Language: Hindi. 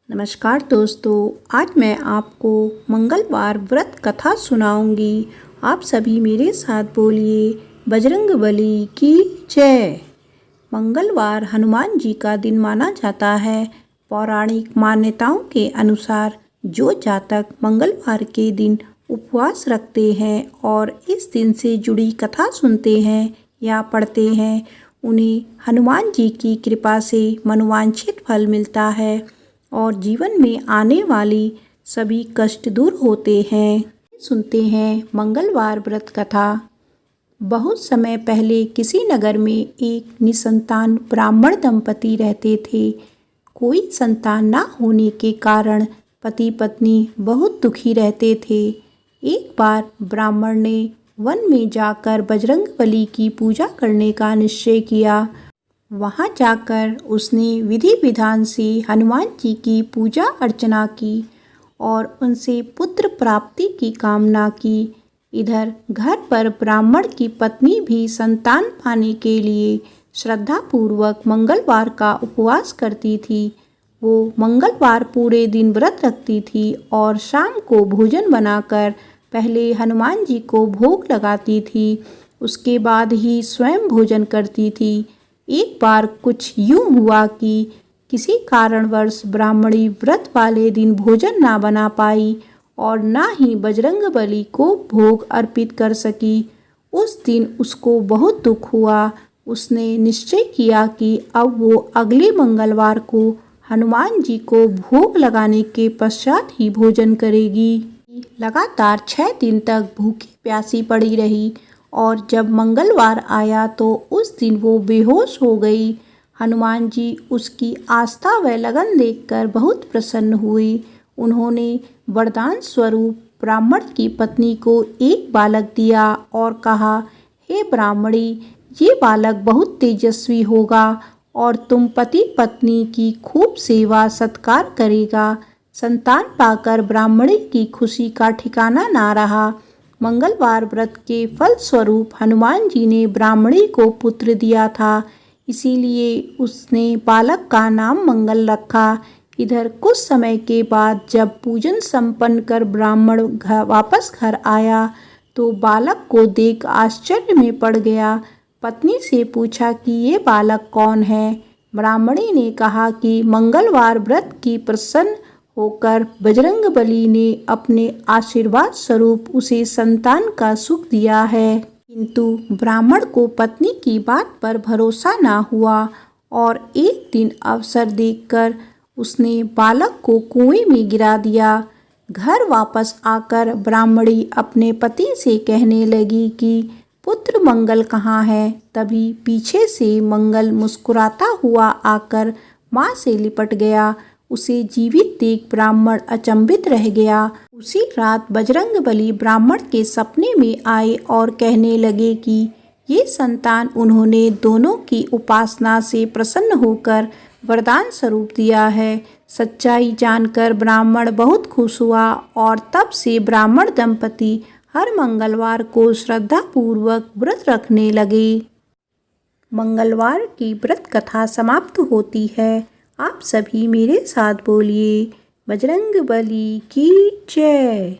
नमस्कार दोस्तों, आज मैं आपको मंगलवार व्रत कथा सुनाऊंगी। आप सभी मेरे साथ बोलिए, बजरंगबली की जय। मंगलवार हनुमान जी का दिन माना जाता है। पौराणिक मान्यताओं के अनुसार जो जातक मंगलवार के दिन उपवास रखते हैं और इस दिन से जुड़ी कथा सुनते हैं या पढ़ते हैं, उन्हें हनुमान जी की कृपा से मनोवांछित फल मिलता है और जीवन में आने वाली सभी कष्ट दूर होते हैं। सुनते हैं मंगलवार व्रत कथा। बहुत समय पहले किसी नगर में एक निसंतान ब्राह्मण दंपति रहते थे। कोई संतान न होने के कारण पति पत्नी बहुत दुखी रहते थे। एक बार ब्राह्मण ने वन में जाकर बजरंगबली की पूजा करने का निश्चय किया। वहां जाकर उसने विधि विधान से हनुमान जी की पूजा अर्चना की और उनसे पुत्र प्राप्ति की कामना की। इधर घर पर ब्राह्मण की पत्नी भी संतान पाने के लिए श्रद्धापूर्वक मंगलवार का उपवास करती थी। वो मंगलवार पूरे दिन व्रत रखती थी और शाम को भोजन बनाकर पहले हनुमान जी को भोग लगाती थी, उसके बाद ही स्वयं भोजन करती थी। एक बार कुछ यूं हुआ कि किसी कारणवश ब्राह्मणी व्रत वाले दिन भोजन ना बना पाई और ना ही बजरंगबली को भोग अर्पित कर सकी। उस दिन उसको बहुत दुख हुआ। उसने निश्चय किया कि अब वो अगले मंगलवार को हनुमान जी को भोग लगाने के पश्चात ही भोजन करेगी। लगातार 6 दिन तक भूखी प्यासी पड़ी रही और जब मंगलवार आया तो उस दिन वो बेहोश हो गई। हनुमान जी उसकी आस्था व लगन देखकर बहुत प्रसन्न हुए। उन्होंने वरदान स्वरूप ब्राह्मण की पत्नी को एक बालक दिया और कहा, हे ब्राह्मणी, ये बालक बहुत तेजस्वी होगा और तुम पति पत्नी की खूब सेवा सत्कार करेगा। संतान पाकर ब्राह्मणी की खुशी का ठिकाना ना रहा। मंगलवार व्रत के फल स्वरूप हनुमान जी ने ब्राह्मणी को पुत्र दिया था, इसीलिए उसने बालक का नाम मंगल रखा। इधर कुछ समय के बाद जब पूजन संपन्न कर ब्राह्मण वापस घर आया तो बालक को देख आश्चर्य में पड़ गया। पत्नी से पूछा कि ये बालक कौन है। ब्राह्मणी ने कहा कि मंगलवार व्रत की प्रसन्न होकर बजरंगबली ने अपने आशीर्वाद स्वरूप उसे संतान का सुख दिया है। किंतु ब्राह्मण को पत्नी की बात पर भरोसा ना हुआ और एक दिन अवसर देखकर उसने बालक को कुएं में गिरा दिया। घर वापस आकर ब्राह्मणी अपने पति से कहने लगी कि पुत्र मंगल कहाँ है। तभी पीछे से मंगल मुस्कुराता हुआ आकर माँ से लिपट गया। उसे जीवित देख ब्राह्मण अचंभित रह गया। उसी रात बजरंगबली ब्राह्मण के सपने में आए और कहने लगे कि ये संतान उन्होंने दोनों की उपासना से प्रसन्न होकर वरदान स्वरूप दिया है। सच्चाई जानकर ब्राह्मण बहुत खुश हुआ और तब से ब्राह्मण दंपति हर मंगलवार को श्रद्धापूर्वक व्रत रखने लगे। मंगलवार की व्रत कथा समाप्त होती है। आप सभी मेरे साथ बोलिए, बजरंगबली की जय।